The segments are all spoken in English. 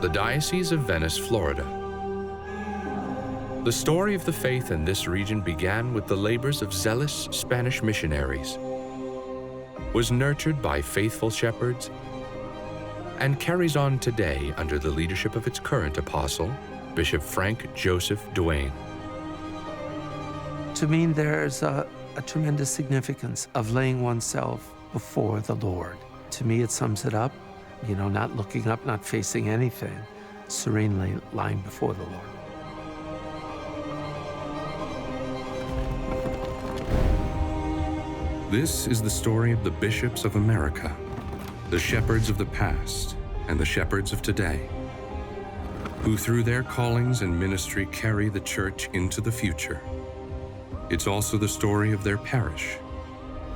the Diocese of Venice, Florida. The story of the faith in this region began with the labors of zealous Spanish missionaries, was nurtured by faithful shepherds, and carries on today under the leadership of its current apostle, Bishop Frank Joseph Dewane. To me, there's a tremendous significance of laying oneself before the Lord. To me, it sums it up, not looking up, not facing anything, serenely lying before the Lord. This is the story of the bishops of America, the shepherds of the past and the shepherds of today, who through their callings and ministry carry the church into the future. It's also the story of their parish,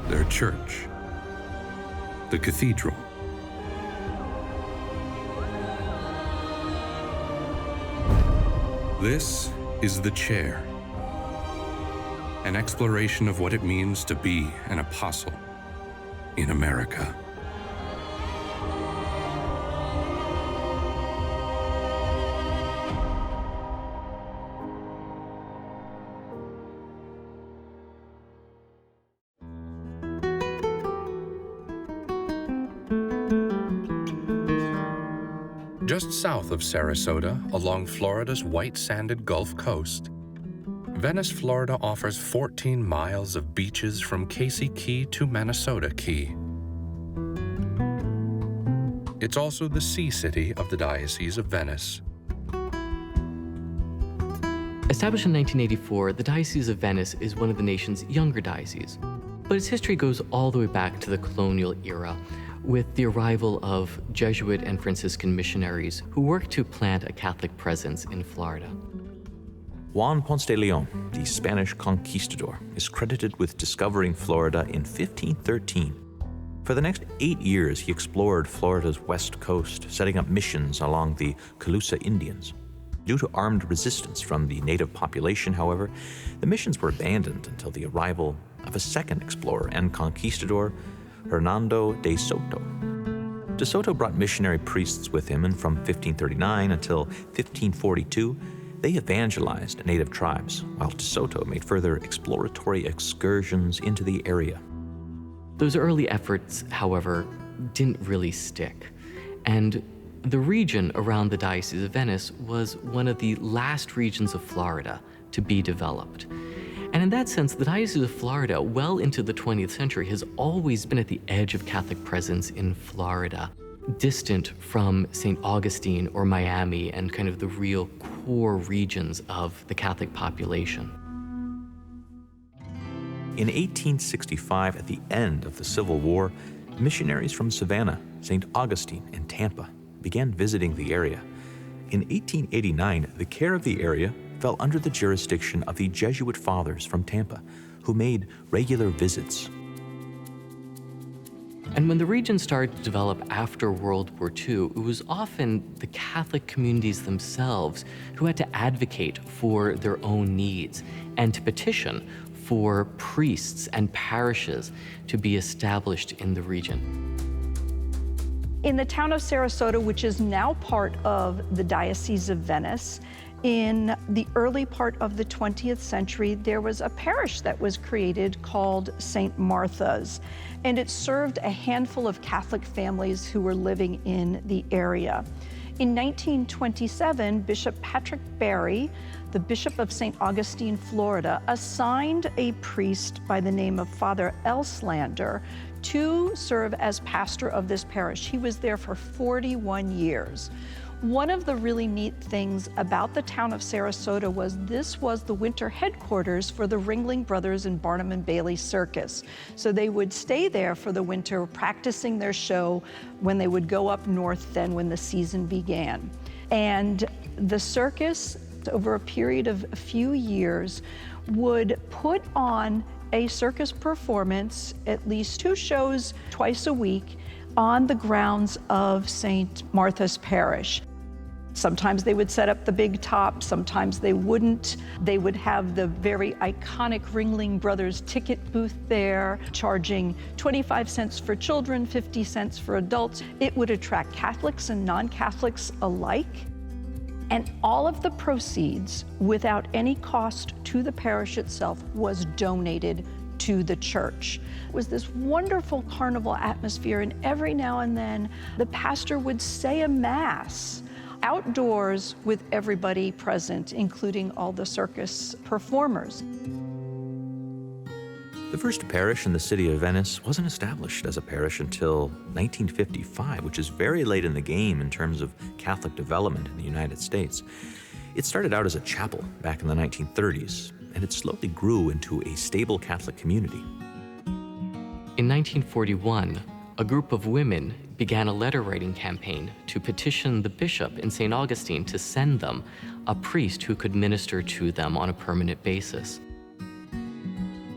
their church, the cathedral. This is The Chair, an exploration of what it means to be an apostle in America. Just south of Sarasota, along Florida's white-sanded Gulf Coast, Venice, Florida offers 14 miles of beaches from Casey Key to Manasota Key. It's also the sea city of the Diocese of Venice. Established in 1984, the Diocese of Venice is one of the nation's younger dioceses, but its history goes all the way back to the colonial era, with the arrival of Jesuit and Franciscan missionaries who worked to plant a Catholic presence in Florida. Juan Ponce de Leon, the Spanish conquistador, is credited with discovering Florida in 1513. For the next 8 years, he explored Florida's west coast, setting up missions along the Calusa Indians. Due to armed resistance from the native population, however, the missions were abandoned until the arrival of a second explorer and conquistador, Hernando de Soto. De Soto brought missionary priests with him, and from 1539 until 1542, they evangelized native tribes, while De Soto made further exploratory excursions into the area. Those early efforts, however, didn't really stick, and the region around the Diocese of Venice was one of the last regions of Florida to be developed. And in that sense, the Diocese of Florida, well into the 20th century, has always been at the edge of Catholic presence in Florida, distant from St. Augustine or Miami and kind of the real core regions of the Catholic population. In 1865, at the end of the Civil War, missionaries from Savannah, St. Augustine, and Tampa began visiting the area. In 1889, the care of the area fell under the jurisdiction of the Jesuit fathers from Tampa, who made regular visits. And when the region started to develop after World War II, it was often the Catholic communities themselves who had to advocate for their own needs and to petition for priests and parishes to be established in the region. In the town of Sarasota, which is now part of the Diocese of Venice, in the early part of the 20th century, there was a parish that was created called St. Martha's, and it served a handful of Catholic families who were living in the area. In 1927, Bishop Patrick Barry, the Bishop of St. Augustine, Florida, assigned a priest by the name of Father Elslander to serve as pastor of this parish. He was there for 41 years. One of the really neat things about the town of Sarasota was this was the winter headquarters for the Ringling Brothers and Barnum and Bailey Circus. So they would stay there for the winter, practicing their show when they would go up north then when the season began. And the circus, over a period of a few years, would put on a circus performance, at least 2 shows twice a week, on the grounds of St. Martha's Parish. Sometimes they would set up the big top, sometimes they wouldn't. They would have the very iconic Ringling Brothers ticket booth there, charging 25 cents for children, 50 cents for adults. It would attract Catholics and non-Catholics alike. And all of the proceeds, without any cost to the parish itself, was donated to the church. It was this wonderful carnival atmosphere, and every now and then the pastor would say a mass outdoors with everybody present, including all the circus performers. The first parish in the city of Venice wasn't established as a parish until 1955, which is very late in the game in terms of Catholic development in the United States. It started out as a chapel back in the 1930s, and it slowly grew into a stable Catholic community. In 1941, a group of women began a letter-writing campaign to petition the bishop in St. Augustine to send them a priest who could minister to them on a permanent basis.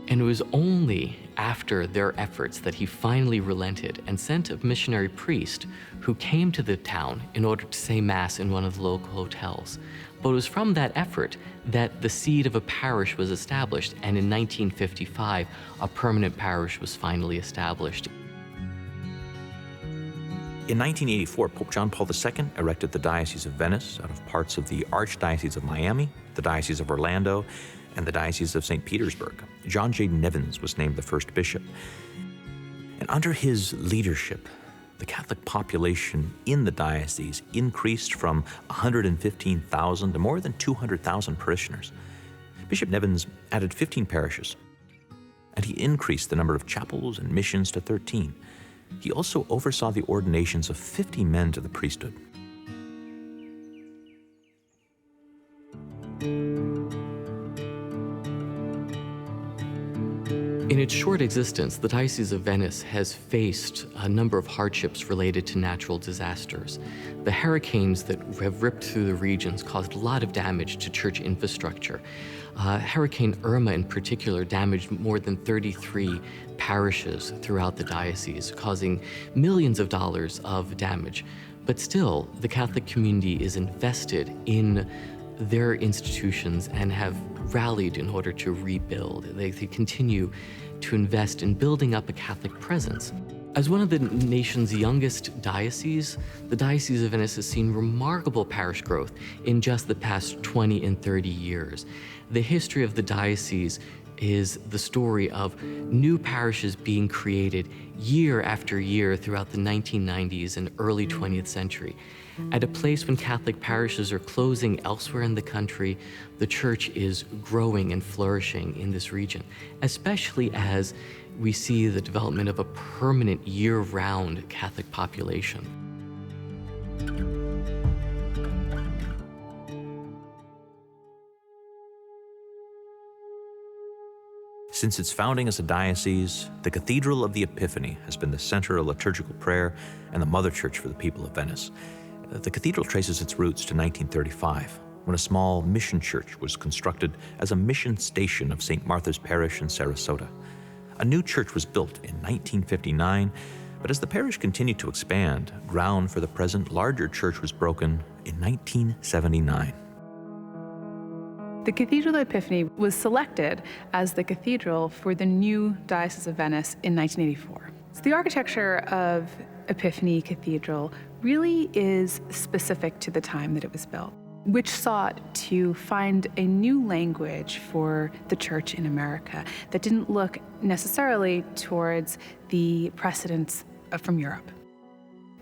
And it was only after their efforts that he finally relented and sent a missionary priest who came to the town in order to say Mass in one of the local hotels. But it was from that effort that the seed of a parish was established, and in 1955, a permanent parish was finally established. In 1984, Pope John Paul II erected the Diocese of Venice out of parts of the Archdiocese of Miami, the Diocese of Orlando, and the Diocese of St. Petersburg. John J. Nevins was named the first bishop. And under his leadership, the Catholic population in the diocese increased from 115,000 to more than 200,000 parishioners. Bishop Nevins added 15 parishes, and he increased the number of chapels and missions to 13. He also oversaw the ordinations of 50 men to the priesthood. In its short existence, the Diocese of Venice has faced a number of hardships related to natural disasters. The hurricanes that have ripped through the regions caused a lot of damage to church infrastructure. Hurricane Irma in particular damaged more than 33 parishes throughout the diocese, causing millions of dollars of damage. But still, the Catholic community is invested in their institutions and have rallied in order to rebuild. They continue to invest in building up a Catholic presence. As one of the nation's youngest dioceses, the Diocese of Venice has seen remarkable parish growth in just the past 20 and 30 years. The history of the diocese is the story of new parishes being created year after year throughout the 1990s and early 20th century. At a place when Catholic parishes are closing elsewhere in the country, the church is growing and flourishing in this region, especially as we see the development of a permanent year-round Catholic population. Since its founding as a diocese, the Cathedral of the Epiphany has been the center of liturgical prayer and the mother church for the people of Venice. The cathedral traces its roots to 1935, when a small mission church was constructed as a mission station of St. Martha's Parish in Sarasota. A new church was built in 1959, but as the parish continued to expand, ground for the present larger church was broken in 1979. The Cathedral of Epiphany was selected as the cathedral for the new Diocese of Venice in 1984. So the architecture of Epiphany Cathedral really is specific to the time that it was built, which sought to find a new language for the church in America that didn't look necessarily towards the precedents from Europe.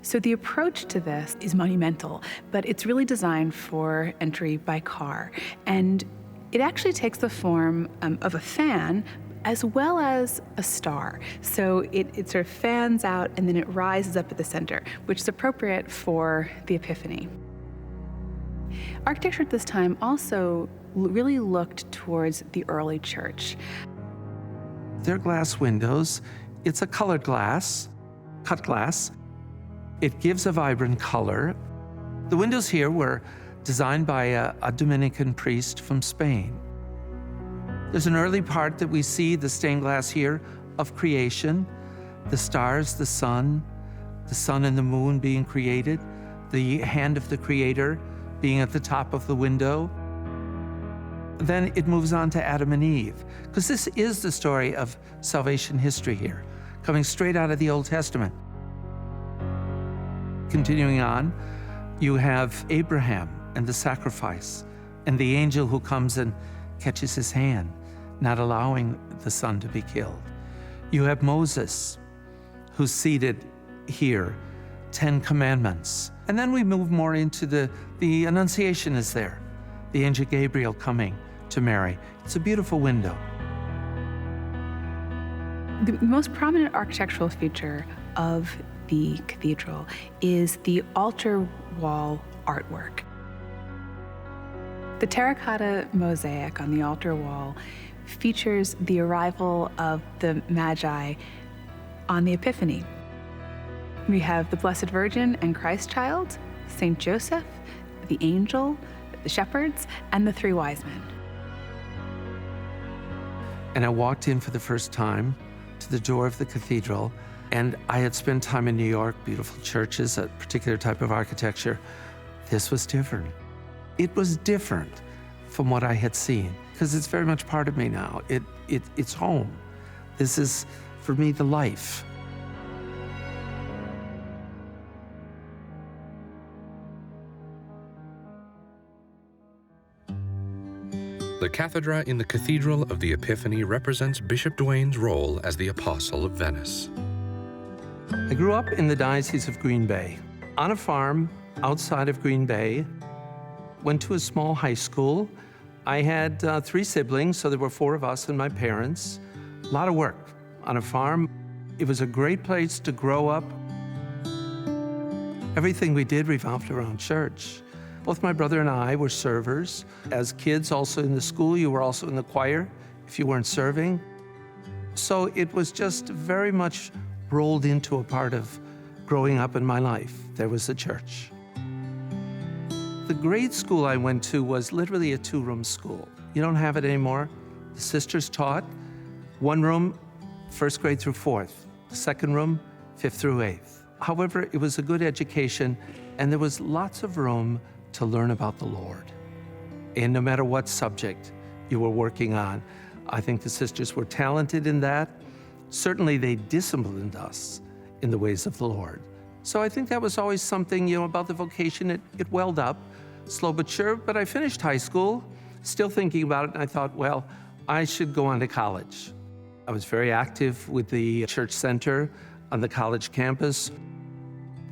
So the approach to this is monumental, but it's really designed for entry by car. And it actually takes the form of a fan as well as a star. So it sort of fans out and then it rises up at the center, which is appropriate for the Epiphany. Architecture at this time also really looked towards the early church. They're glass windows. It's a colored glass, cut glass. It gives a vibrant color. The windows here were designed by a Dominican priest from Spain. There's an early part that we see, the stained glass here, of creation, the stars, the sun and the moon being created, the hand of the Creator being at the top of the window. Then it moves on to Adam and Eve, because this is the story of salvation history here, coming straight out of the Old Testament. Continuing on, you have Abraham and the sacrifice, and the angel who comes and catches his hand, not allowing the son to be killed. You have Moses, who's seated here, 10 commandments. And then we move more into the Annunciation is there, the angel Gabriel coming to Mary. It's a beautiful window. The most prominent architectural feature of the cathedral is the altar wall artwork. The terracotta mosaic on the altar wall features the arrival of the Magi on the Epiphany. We have the Blessed Virgin and Christ Child, Saint Joseph, the angel, the shepherds, and the three wise men. And I walked in for the first time to the door of the cathedral, and I had spent time in New York, beautiful churches, a particular type of architecture. This was different. It was different from what I had seen, because it's very much part of me now. It's home. This is, for me, the life. The cathedra in the Cathedral of the Epiphany represents Bishop Dewane's role as the Apostle of Venice. I grew up in the Diocese of Green Bay, on a farm outside of Green Bay. Went to a small high school. I had 3 siblings, so there were 4 of us and my parents. A lot of work on a farm. It was a great place to grow up. Everything we did revolved around church. Both my brother and I were servers. As kids, also in the school, you were also in the choir if you weren't serving. So it was just very much rolled into a part of growing up in my life. There was the church. The grade school I went to was literally a 2-room school. You don't have it anymore. The sisters taught 1 room, 1st grade through 4th. 2nd room, 5th through 8th. However, it was a good education, and there was lots of room to learn about the Lord. And no matter what subject you were working on, I think the sisters were talented in that. Certainly they disciplined us in the ways of the Lord. So I think that was always something, about the vocation. It welled up, slow but sure. But I finished high school, still thinking about it, and I thought, well, I should go on to college. I was very active with the church center on the college campus.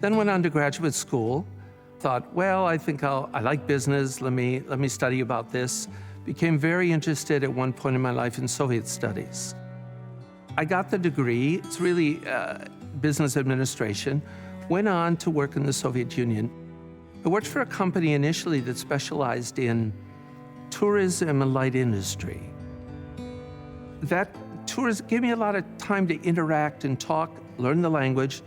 Then went on to graduate school. Thought, well, I think I like business. Let me study about this. Became very interested at one point in my life in Soviet studies. I got the degree. It's really business administration. Went on to work in the Soviet Union. I worked for a company initially that specialized in tourism and light industry. That tourism gave me a lot of time to interact and talk, learn the language,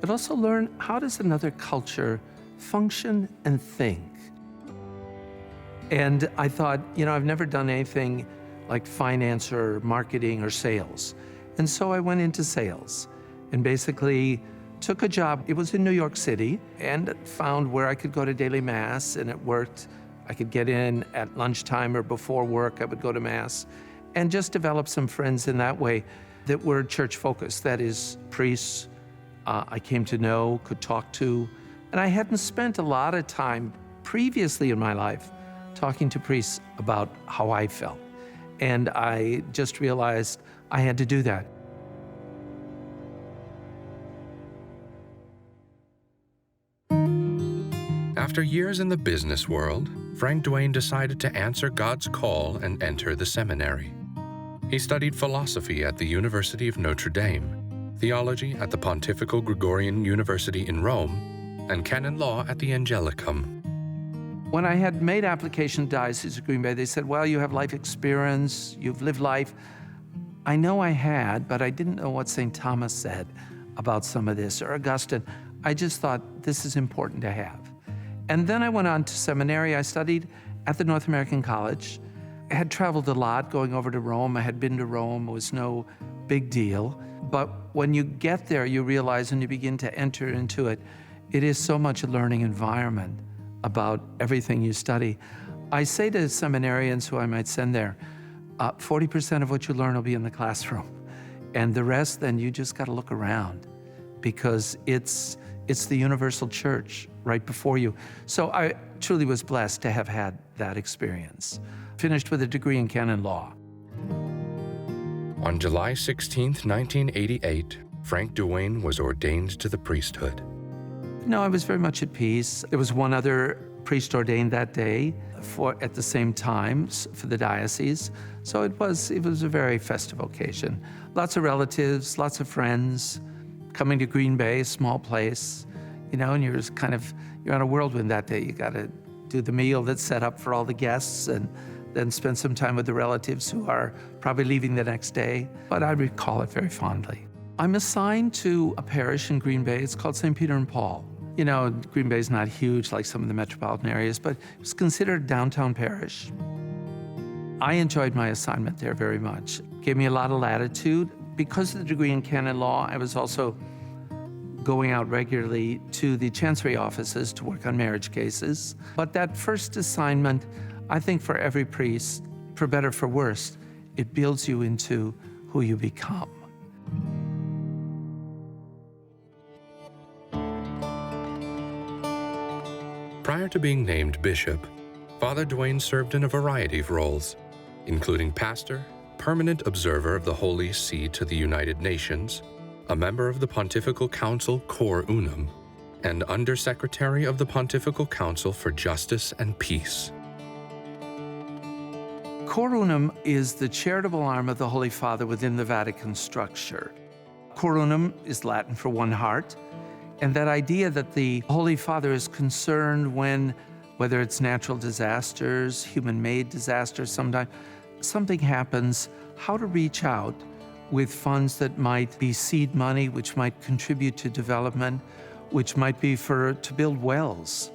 but also learn how does another culture function and think. And I thought, I've never done anything like finance or marketing or sales. And so I went into sales and basically took a job. It was in New York City, and found where I could go to daily mass, and it worked. I could get in at lunchtime or before work. I would go to mass and just develop some friends in that way that were church focused. That is, priests I came to know, could talk to. And I hadn't spent a lot of time previously in my life talking to priests about how I felt. And I just realized I had to do that. After years in the business world, Frank Dewane decided to answer God's call and enter the seminary. He studied philosophy at the University of Notre Dame, theology at the Pontifical Gregorian University in Rome, and canon law at the Angelicum. When I had made application to Diocese of Green Bay, they said, well, you have life experience, you've lived life. I know I had, but I didn't know what St. Thomas said about some of this, or Augustine. I just thought this is important to have. And then I went on to seminary. I studied at the North American College. I had traveled a lot going over to Rome. I had been to Rome. It was no big deal. But when you get there, you realize, and you begin to enter into it, it is so much a learning environment about everything you study. I say to seminarians who I might send there, 40% of what you learn will be in the classroom. And the rest, then you just got to look around, because it's the universal church right before you. So I truly was blessed to have had that experience. Finished with a degree in canon law. On July 16, 1988, Frank Dewane was ordained to the priesthood. No, I was very much at peace. There was one other priest ordained that day at the same time for the diocese. So it was a very festive occasion. Lots of relatives, lots of friends coming to Green Bay, small place, and you're on a whirlwind that day. You got to do the meal that's set up for all the guests and then spend some time with the relatives who are probably leaving the next day. But I recall it very fondly. I'm assigned to a parish in Green Bay. It's called St. Peter and Paul. Green Bay's not huge like some of the metropolitan areas, but it was considered a downtown parish. I enjoyed my assignment there very much. It gave me a lot of latitude. Because of the degree in canon law, I was also going out regularly to the chancery offices to work on marriage cases. But that first assignment, I think for every priest, for better, for worse, it builds you into who you become. Prior to being named bishop, Father Dewane served in a variety of roles, including pastor, permanent observer of the Holy See to the United Nations, a member of the Pontifical Council Cor Unum, and Undersecretary of the Pontifical Council for Justice and Peace. Cor Unum is the charitable arm of the Holy Father within the Vatican structure. Cor Unum is Latin for one heart, and that idea that the Holy Father is concerned when, whether it's natural disasters, human-made disasters, sometimes something happens, how to reach out with funds that might be seed money, which might contribute to development, which might be to build wells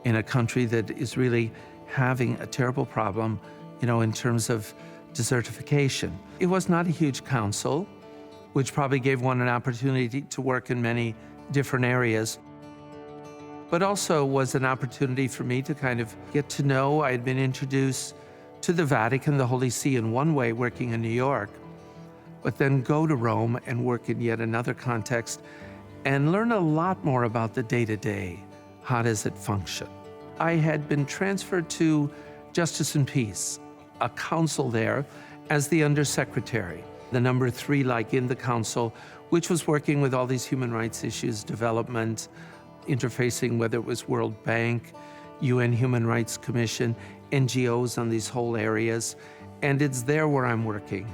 in a country that is really having a terrible problem, in terms of desertification. It was not a huge council, which probably gave one an opportunity to work in many different areas, but also was an opportunity for me to kind of get to know. I had been introduced to the Vatican, the Holy See in one way, working in New York, but then go to Rome and work in yet another context and learn a lot more about the day-to-day. How does it function? I had been transferred to Justice and Peace, a council there, as the undersecretary, the number 3 in the council, which was working with all these human rights issues, development, interfacing, whether it was World Bank, UN Human Rights Commission, NGOs on these whole areas, and it's there where I'm working.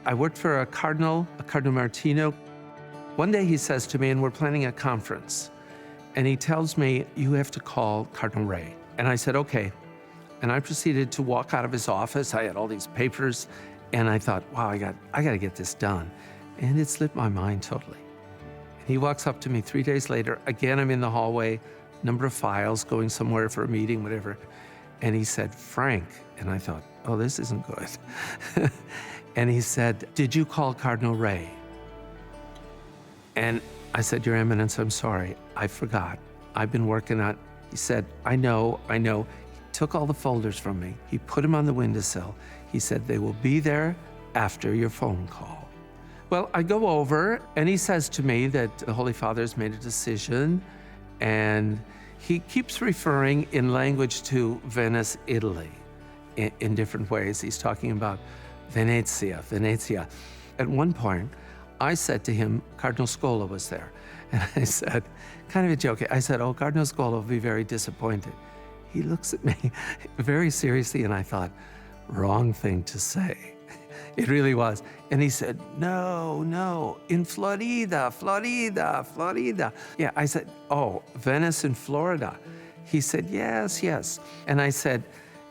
I worked for a Cardinal Martino. One day he says to me, and we're planning a conference, and he tells me, you have to call Cardinal Ray. And I said, okay. And I proceeded to walk out of his office. I had all these papers, and I thought, wow, I got to get this done. And it slipped my mind totally. And he walks up to me 3 days later. Again, I'm in the hallway, number of files, going somewhere for a meeting, whatever. And he said, Frank. And I thought, oh, this isn't good. And he said, did you call Cardinal Ray? And I said, Your Eminence, I'm sorry. I forgot. I've been working on. He said, I know. He took all the folders from me. He put them on the windowsill. He said, they will be there after your phone call. Well, I go over, and he says to me that the Holy Father's made a decision, and he keeps referring in language to Venice, Italy, in different ways. He's talking about Venezia. At one point, I said to him, Cardinal Scola was there. And I said, kind of a joke, I said, oh, Cardinal Scola will be very disappointed. He looks at me very seriously, and I thought, wrong thing to say. It really was. And he said, no, in Florida. Yeah, I said, oh, Venice in Florida. He said, yes. And I said,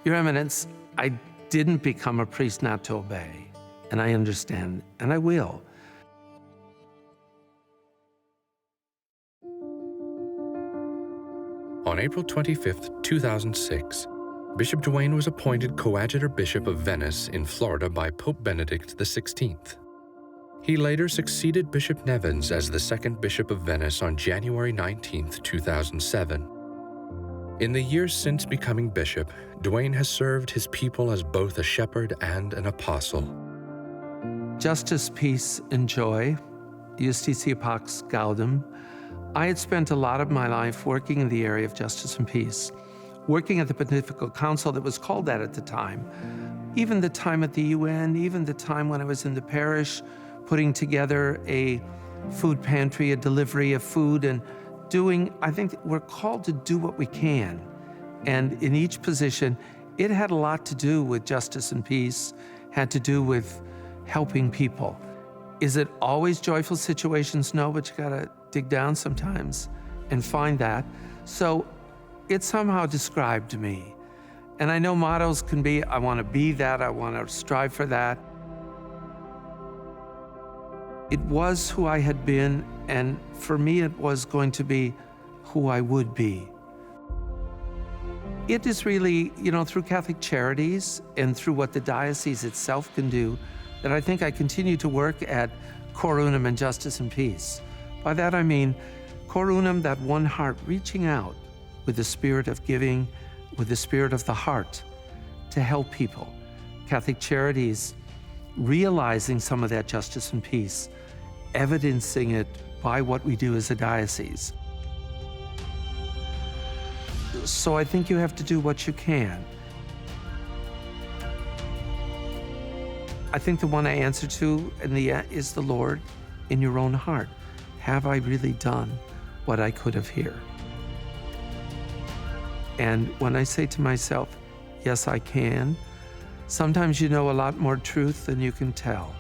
Your Eminence, I didn't become a priest not to obey. And I understand, and I will. On April 25, 2006, Bishop Dewane was appointed Coadjutor Bishop of Venice in Florida by Pope Benedict XVI. He later succeeded Bishop Nevins as the second Bishop of Venice on January 19, 2007. In the years since becoming bishop, Dewane has served his people as both a shepherd and an apostle. Justice, peace, and joy, Justitia Pax Gaudem. I had spent a lot of my life working in the area of justice and peace, working at the Pontifical Council that was called that at the time. Even the time at the UN, even the time when I was in the parish, putting together a food pantry, a delivery of food, and I think we're called to do what we can. And in each position, it had a lot to do with justice and peace, had to do with helping people. Is it always joyful situations? No, but you gotta dig down sometimes and find that. So it somehow described me. And I know mottos can be, I wanna be that, I wanna strive for that. It was who I had been, and for me it was going to be who I would be. It is really, through Catholic Charities and through what the diocese itself can do, that I think I continue to work at Cor Unum and Justice and Peace. By that I mean Cor Unum, that one heart reaching out with the spirit of giving, with the spirit of the heart to help people. Catholic Charities, realizing some of that justice and peace, evidencing it by what we do as a diocese. So I think you have to do what you can. I think the one I answer to in the end is the Lord in your own heart. Have I really done what I could have here? And when I say to myself, yes, I can, sometimes you know a lot more truth than you can tell.